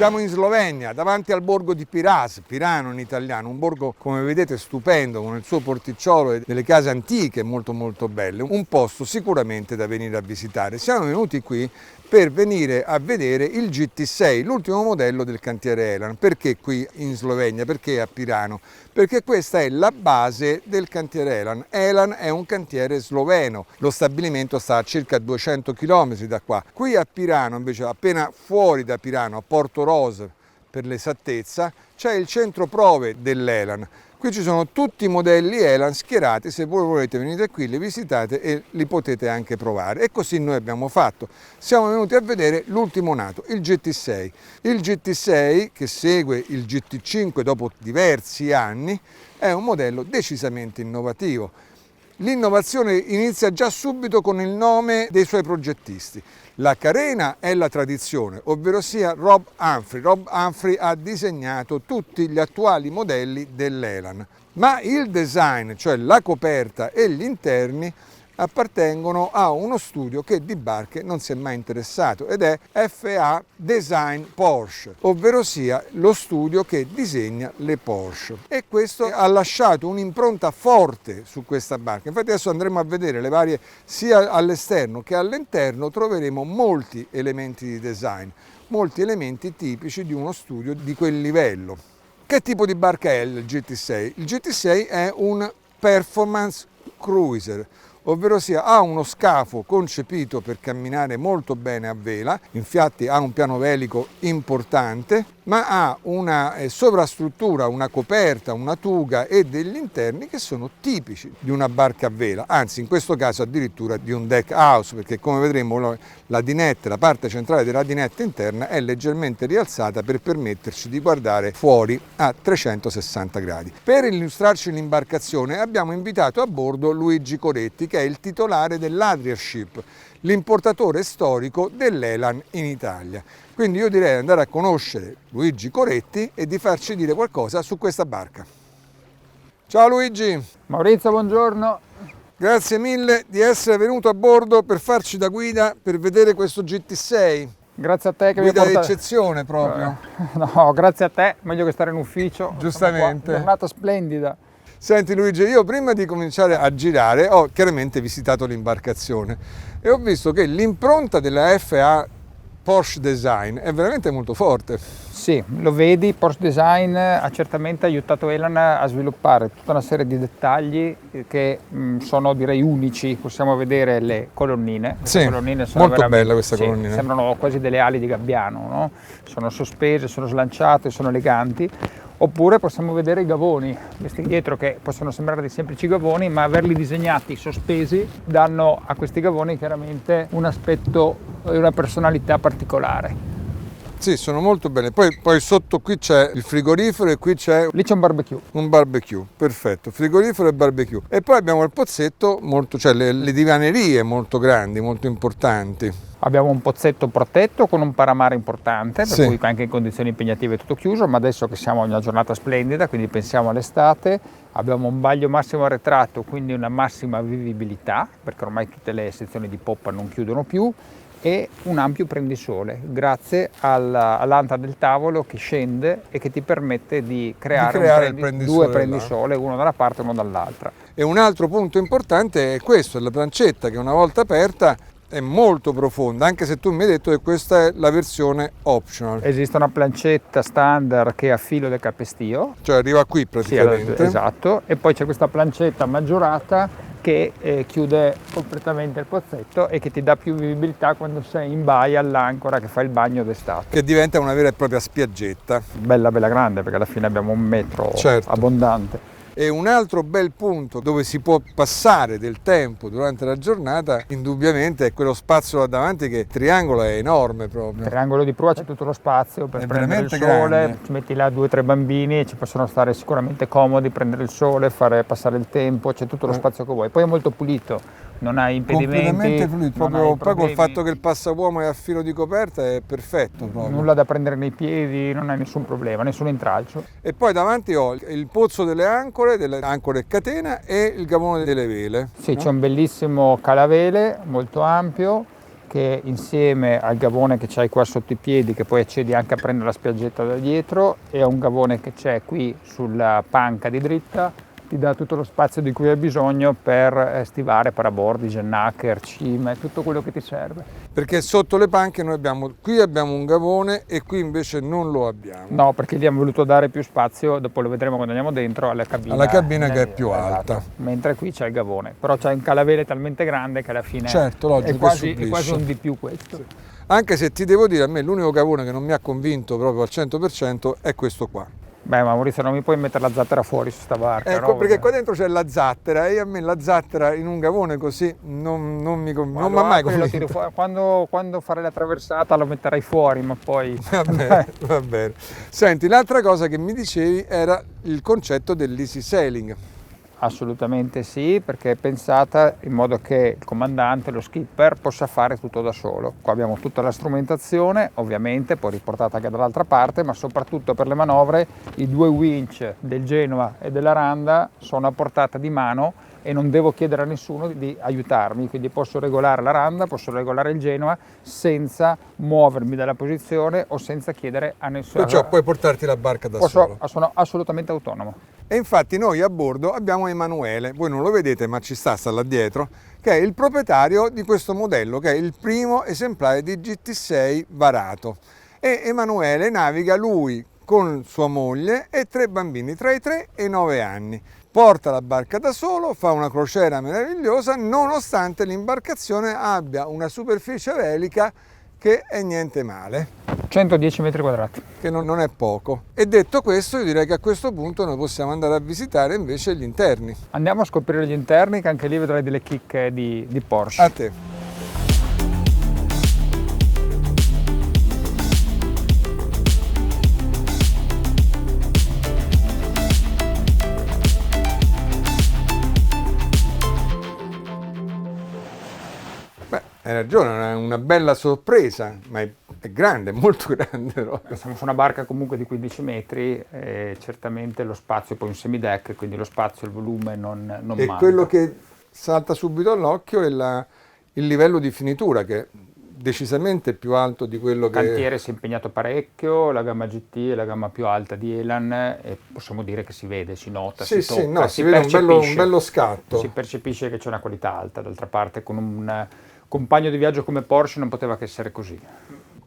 Siamo in Slovenia, davanti al borgo di Pirano in italiano, un borgo come vedete stupendo, con il suo porticciolo e delle case antiche molto belle, un posto sicuramente da venire a visitare. Siamo venuti qui per venire a vedere il GT6, l'ultimo modello del cantiere Elan. Perché qui in Slovenia? Perché a Pirano? Perché questa è la base del cantiere Elan. Elan è un cantiere sloveno, lo stabilimento sta a circa 200 km da qua. Qui a Pirano, invece, appena fuori da Pirano, a Porto Rose per l'esattezza, c'è il centro prove dell'Elan. Qui ci sono tutti i modelli Elan schierati, se voi volete venite qui, li visitate e li potete anche provare. E così noi abbiamo fatto. Siamo venuti a vedere l'ultimo nato, il GT6. Il GT6, che segue il GT5 dopo diversi anni, è un modello decisamente innovativo. L'innovazione inizia già subito con il nome dei suoi progettisti. La carena è la tradizione, ovvero sia Rob Humphrey. Rob Humphrey ha disegnato tutti gli attuali modelli dell'Elan, ma il design, cioè la coperta e gli interni, appartengono a uno studio che di barche non si è mai interessato ed è FA Design Porsche, ovvero sia lo studio che disegna le Porsche, e questo ha lasciato un'impronta forte su questa barca. Infatti adesso andremo a vedere le varie, sia all'esterno che all'interno troveremo molti elementi di design, molti elementi tipici di uno studio di quel livello. Che tipo di barca è il GT6? Il GT6 è un performance cruiser, ovvero sia ha uno scafo concepito per camminare molto bene a vela, infatti ha un piano velico importante, ma ha una sovrastruttura, una coperta, una tuga e degli interni che sono tipici di una barca a vela, anzi in questo caso addirittura di un deck house, perché come vedremo la dinette, la parte centrale della dinette interna è leggermente rialzata per permetterci di guardare fuori a 360 gradi. Per illustrarci l'imbarcazione abbiamo invitato a bordo Luigi Coretti, che è il titolare dell'Adriaship, l'importatore storico dell'Elan in Italia. Quindi io direi di andare a conoscere Luigi Coretti e di farci dire qualcosa su questa barca. Ciao Luigi! Maurizio, buongiorno! Grazie mille di essere venuto a bordo per farci da guida per vedere questo GT6. Grazie a te che guida mi porta... d'eccezione proprio. No, grazie a te, meglio che stare in ufficio. Giustamente. Giornata splendida. Senti Luigi, io prima di cominciare a girare ho chiaramente visitato l'imbarcazione e ho visto che l'impronta della FA Porsche Design è veramente molto forte. Sì, lo vedi, Porsche Design ha certamente aiutato Elan a sviluppare tutta una serie di dettagli che sono direi unici. Possiamo vedere le colonnine. Sì, colonnine sono molto bella questa colonnina. Sembrano quasi delle ali di gabbiano, no? Sono sospese, sono slanciate, sono eleganti. Oppure possiamo vedere i gavoni, questi dietro che possono sembrare dei semplici gavoni, ma averli disegnati sospesi danno a questi gavoni chiaramente un aspetto e una personalità particolare. Sì, sono molto belle. Poi sotto qui c'è il frigorifero e qui c'è... Lì c'è un barbecue. Un barbecue, perfetto. Frigorifero e barbecue. E poi abbiamo il pozzetto, cioè le divanerie molto grandi, molto importanti. Abbiamo un pozzetto protetto con un paramare importante, per sì. cui anche in condizioni impegnative è tutto chiuso, ma adesso che siamo in una giornata splendida, quindi pensiamo all'estate, abbiamo un baglio massimo arretrato, quindi una massima vivibilità, perché ormai tutte le sezioni di poppa non chiudono più, e un ampio prendisole, grazie all'anta del tavolo che scende e che ti permette di creare due prendisole, uno da una parte e uno dall'altra. E un altro punto importante è questo, la plancetta che una volta aperta è molto profonda, anche se tu mi hai detto che questa è la versione optional. Esiste una plancetta standard che è a filo del capestio. Cioè arriva qui praticamente. Sì, esatto, e poi c'è questa plancetta maggiorata che chiude completamente il pozzetto e che ti dà più vivibilità quando sei in baia all'ancora che fai il bagno d'estate. Che diventa una vera e propria spiaggetta. Bella grande, perché alla fine abbiamo un metro abbondante. E un altro bel punto dove si può passare del tempo durante la giornata indubbiamente è quello spazio là davanti, che il triangolo è enorme proprio. Il triangolo di prua c'è tutto lo spazio per prendere il sole, grande. Ci metti là 2 o 3 bambini e ci possono stare sicuramente comodi, prendere il sole, fare passare il tempo, c'è tutto lo spazio che vuoi. Poi è molto pulito. Non hai impedimenti. Completamente fluido, proprio poi col fatto che il passauomo è a filo di coperta è perfetto proprio. Nulla da prendere nei piedi, non hai nessun problema, nessun intralcio. E poi davanti ho il pozzo delle ancore catena e il gavone delle vele. Sì, no? C'è un bellissimo calavele molto ampio che insieme al gavone che c'hai qua sotto i piedi, che poi accedi anche a prendere la spiaggetta da dietro, e a un gavone che c'è qui sulla panca di dritta, ti dà tutto lo spazio di cui hai bisogno per stivare, parabordi, gennaker, cime, tutto quello che ti serve. Perché sotto le panche noi qui abbiamo un gavone e qui invece non lo abbiamo. No, perché gli abbiamo voluto dare più spazio, dopo lo vedremo quando andiamo dentro, alla cabina che è più alta. Esatto. Mentre qui c'è il gavone, però c'è un calavere talmente grande che alla fine certo, logico, è quasi un di più questo. Sì. Anche se ti devo dire, a me l'unico gavone che non mi ha convinto proprio al 100% è questo qua. Beh, ma Maurizio, non mi puoi mettere la zattera fuori su sta barca, ecco, no? perché qua dentro c'è la zattera e a me la zattera in un gavone così non mi ha mai convinto. Quando farai la traversata lo metterai fuori, ma poi... Va bene, va bene. Senti, l'altra cosa che mi dicevi era il concetto dell'easy sailing. Assolutamente sì, perché è pensata in modo che il comandante, lo skipper, possa fare tutto da solo. Qua abbiamo tutta la strumentazione, ovviamente, poi riportata anche dall'altra parte, ma soprattutto per le manovre i 2 winch del Genoa e della Randa sono a portata di mano e non devo chiedere a nessuno di aiutarmi, quindi posso regolare la Randa, posso regolare il Genoa senza muovermi dalla posizione o senza chiedere a nessuno. Perciò puoi portarti la barca da solo. Sono assolutamente autonomo. E infatti noi a bordo abbiamo Emanuele, voi non lo vedete ma sta là dietro, che è il proprietario di questo modello, che è il primo esemplare di GT6 varato. E Emanuele naviga lui con sua moglie e 3 bambini tra i 3 e i 9 anni. Porta la barca da solo, fa una crociera meravigliosa, nonostante l'imbarcazione abbia una superficie velica che è niente male. 110 metri quadrati. Che non è poco. E detto questo, io direi che a questo punto noi possiamo andare a visitare invece gli interni. Andiamo a scoprire gli interni, che anche lì vedrai delle chicche di Porsche. A te. Hai ragione, è una bella sorpresa, ma è grande, è molto grande. No? Siamo su una barca comunque di 15 metri e certamente lo spazio, poi un semideck, quindi lo spazio e il volume non manca. Quello che salta subito all'occhio è il livello di finitura, che è decisamente più alto di quello che... Il cantiere si è impegnato parecchio, la gamma GT è la gamma più alta di Elan e possiamo dire che si vede, si nota, si tocca, no, si vede un bello scatto. Si percepisce che c'è una qualità alta, d'altra parte con un compagno di viaggio come Porsche non poteva che essere così.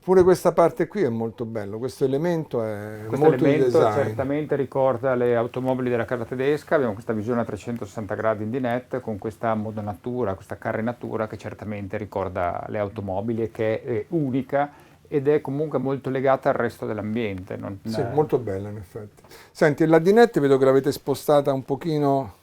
Pure questa parte qui è molto bello, questo elemento è molto di design. Certamente ricorda le automobili della casa tedesca, abbiamo questa visione a 360 gradi in dinette con questa modonatura, questa carrenatura che certamente ricorda le automobili e che è unica ed è comunque molto legata al resto dell'ambiente. Sì, molto bella in effetti. Senti, la dinette vedo che l'avete spostata un pochino...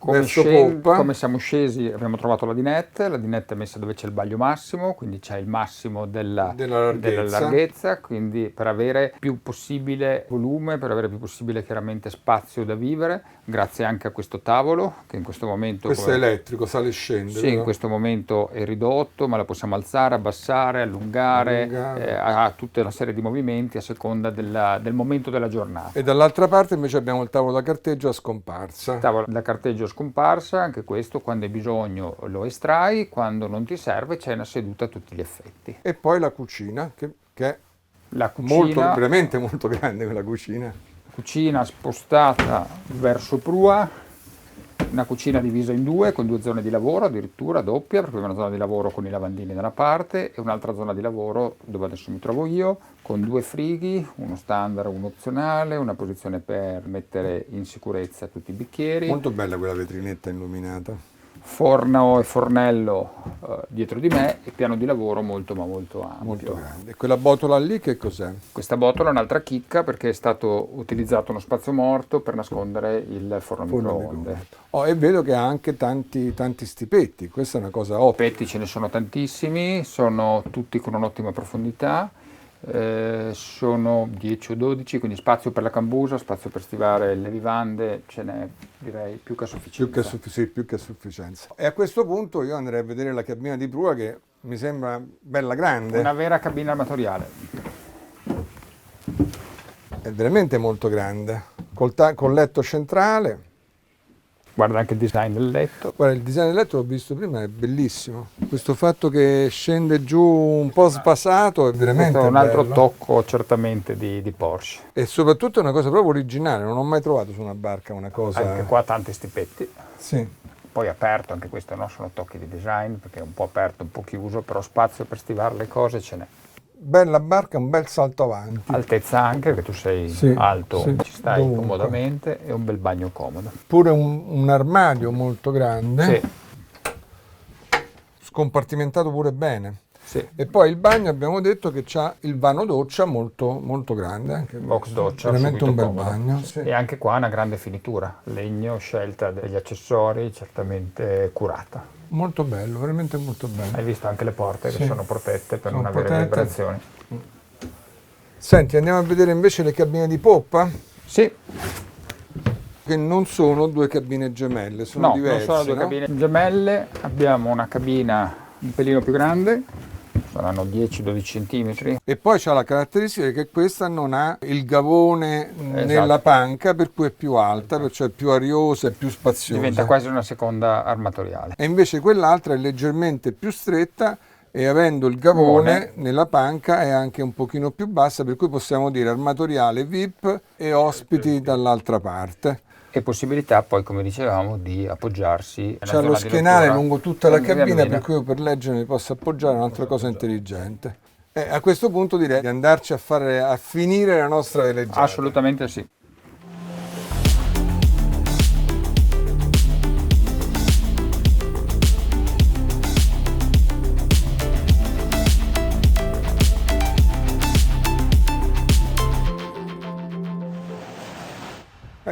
Come siamo scesi abbiamo trovato la dinette è messa dove c'è il baglio massimo, quindi c'è il massimo della larghezza, quindi per avere più possibile volume, per avere più possibile chiaramente spazio da vivere, grazie anche a questo tavolo che in questo momento... Questo è elettrico, sale e scende. Sì, in questo momento è ridotto, ma la possiamo alzare, abbassare, allungare. Ha tutta una serie di movimenti a seconda del momento della giornata. E dall'altra parte invece abbiamo il tavolo da carteggio a scomparsa. Il tavolo da carteggio scomparsa, anche questo quando hai bisogno lo estrai, quando non ti serve c'è una seduta a tutti gli effetti. E poi la cucina, che è veramente molto grande quella cucina. Cucina spostata verso prua, una cucina divisa in 2 con 2 zone di lavoro, addirittura doppia, perché abbiamo una zona di lavoro con i lavandini da una parte e un'altra zona di lavoro dove adesso mi trovo io, con 2 frighi, uno standard, uno opzionale, una posizione per mettere in sicurezza tutti i bicchieri. Molto bella quella vetrinetta illuminata. Forno e fornello dietro di me e piano di lavoro molto ma molto ampio. Molto grande. E quella botola lì che cos'è? Questa botola è un'altra chicca perché è stato utilizzato uno spazio morto per nascondere il forno microonde. E vedo che ha anche tanti stipetti, questa è una cosa ottima. Stipetti ce ne sono tantissimi, sono tutti con un'ottima profondità. Sono 10 o 12, quindi spazio per la cambusa, spazio per stivare le vivande, ce n'è direi più che a sufficienza. Più che a sufficienza. E a questo punto io andrei a vedere la cabina di prua che mi sembra bella grande. Una vera cabina armatoriale. È veramente molto grande, col letto centrale. Guarda anche il design del letto. Guarda, il design del letto l'ho visto prima, è bellissimo. Questo fatto che scende giù un po' sbasato è veramente Questo è un altro bello. tocco certamente di Porsche. E soprattutto è una cosa proprio originale, non ho mai trovato su una barca una cosa... Anche qua tanti stipetti. Sì. Poi aperto, anche questo no, sono tocchi di design, perché è un po' aperto, un po' chiuso, però spazio per stivare le cose ce n'è. Bella barca, un bel salto avanti. Altezza anche, perché tu sei Sì, alto, sì, ci stai dovunque. comodamente, e un bel bagno comodo. Pure un armadio molto grande, Sì, scompartimentato pure bene. sì. E poi il bagno abbiamo detto che c'ha il vano doccia molto, molto grande. Anche Box questo. doccia, Veramente subito un bel comodo. bagno. Sì. E anche qua una grande finitura, legno, scelta degli accessori, certamente curata. Molto bello, veramente molto bello. Hai visto anche le porte Sì. che sono protette per Sono non avere protette. vibrazioni. Senti, andiamo a vedere invece le cabine di poppa, Sì, che non sono due cabine gemelle, sono no, diverse. non sono due no? cabine gemelle, abbiamo una cabina un pelino più grande, saranno 10-12 cm. E poi c'ha la caratteristica che questa non ha il gavone Esatto. nella panca, per cui è più alta, perciò è più ariosa e più spaziosa. Diventa quasi una seconda armatoriale. E invece quell'altra è leggermente più stretta e avendo il gavone nella panca è anche un pochino più bassa, per cui possiamo dire armatoriale VIP e ospiti dall'altra parte. E possibilità poi, come dicevamo, di appoggiarsi nella C'ha zona lo di schienale lettura. lungo tutta la cabina, Cabina. per cui io per leggere mi posso appoggiare, è un'altra cosa intelligente. E a questo punto direi di andarci a finire la nostra veleggiata. Assolutamente sì.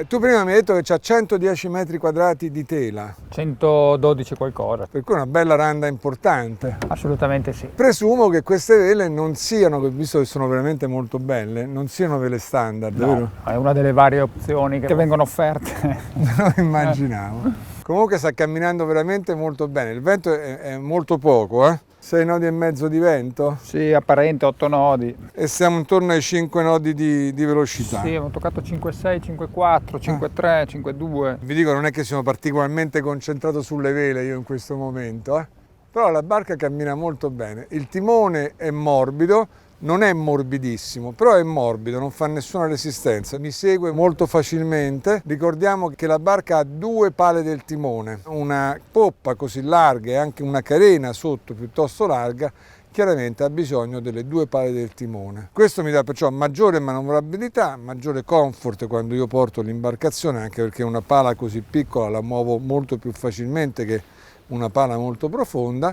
Tu prima mi hai detto che c'ha 110 metri quadrati di tela, 112 qualcosa. per cui è una bella randa importante. Assolutamente sì. Presumo che queste vele non siano, visto che sono veramente molto belle, non siano vele standard, vero? No, è una delle varie opzioni che vengono offerte. Non lo immaginavo. Comunque sta camminando veramente molto bene, il vento è molto poco, 6 nodi e mezzo di vento Sì, apparente 8 nodi. e siamo intorno ai 5 nodi di velocità. Sì, abbiamo toccato 5,6, 5,4, 5,3, 5,2. Vi dico, non è che sono particolarmente concentrato sulle vele io in questo momento, però la barca cammina molto bene. Il timone è morbido, non è morbidissimo, però è morbido, non fa nessuna resistenza, mi segue molto facilmente. Ricordiamo che la barca ha due pale del timone, una poppa così larga e anche una carena sotto piuttosto larga, chiaramente ha bisogno delle due pale del timone. Questo mi dà perciò maggiore manovrabilità, maggiore comfort quando io porto l'imbarcazione, anche perché una pala così piccola la muovo molto più facilmente che una pala molto profonda,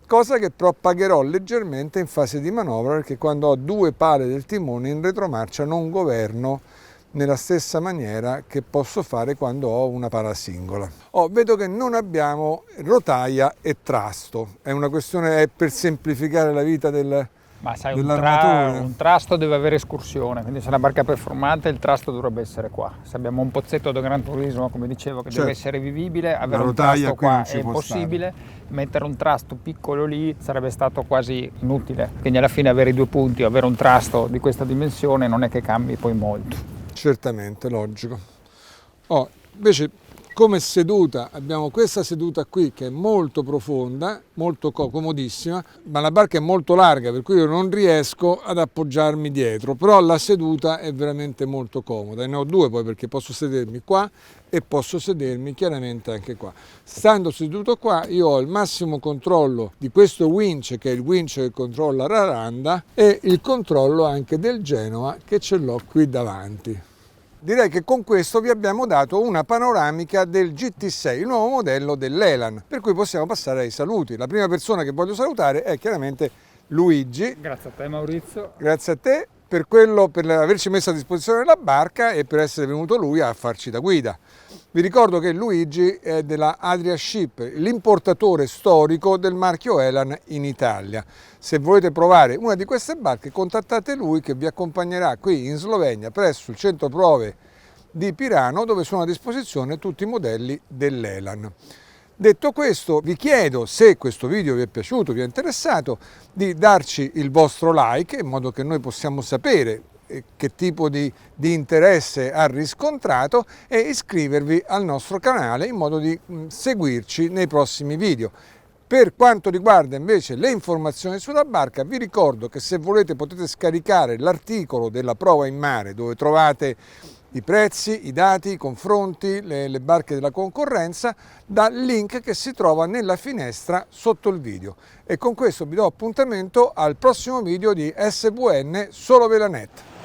cosa che però pagherò leggermente in fase di manovra, perché quando ho due pale del timone in retromarcia non governo nella stessa maniera che posso fare quando ho una pala singola. Vedo che non abbiamo rotaia e trasto, è una questione, è per semplificare la vita Ma sai, dell'armatura. un trasto deve avere escursione, quindi se la barca è performante il trasto dovrebbe essere qua. Se abbiamo un pozzetto da gran turismo, come dicevo, che Certo. deve essere vivibile, avere un rotaia trasto qui qua non ci è può impossibile, mettere un trasto piccolo lì sarebbe stato quasi inutile. Quindi alla fine avere i due punti o avere un trasto di questa dimensione non è che cambi poi molto. Certamente, logico. Invece come seduta abbiamo questa seduta qui che è molto profonda, molto comodissima, ma la barca è molto larga, per cui io non riesco ad appoggiarmi dietro, però la seduta è veramente molto comoda. E ne ho due poi, perché posso sedermi qua e posso sedermi chiaramente anche qua. Stando seduto qua io ho il massimo controllo di questo winch, che è il winch che controlla la randa, e il controllo anche del Genoa, che ce l'ho qui davanti. Direi che con questo vi abbiamo dato una panoramica del GT6, il nuovo modello dell'Elan, per cui possiamo passare ai saluti. La prima persona che voglio salutare è chiaramente Luigi. Grazie a te Maurizio. Grazie a te per averci messo a disposizione la barca e per essere venuto lui a farci da guida. Vi ricordo che Luigi è della Adria Ship, l'importatore storico del marchio Elan in Italia. Se volete provare una di queste barche, contattate lui che vi accompagnerà qui in Slovenia presso il centro prove di Pirano, dove sono a disposizione tutti i modelli dell'Elan. Detto questo, vi chiedo, se questo video vi è piaciuto, vi è interessato, di darci il vostro like, in modo che noi possiamo sapere che tipo di interesse ha riscontrato e iscrivervi al nostro canale in modo di seguirci nei prossimi video. Per quanto riguarda invece le informazioni sulla barca, vi ricordo che se volete potete scaricare l'articolo della prova in mare, dove trovate i prezzi, i dati, i confronti, le barche della concorrenza, dal link che si trova nella finestra sotto il video. E con questo vi do appuntamento al prossimo video di SVN Solo Velanet.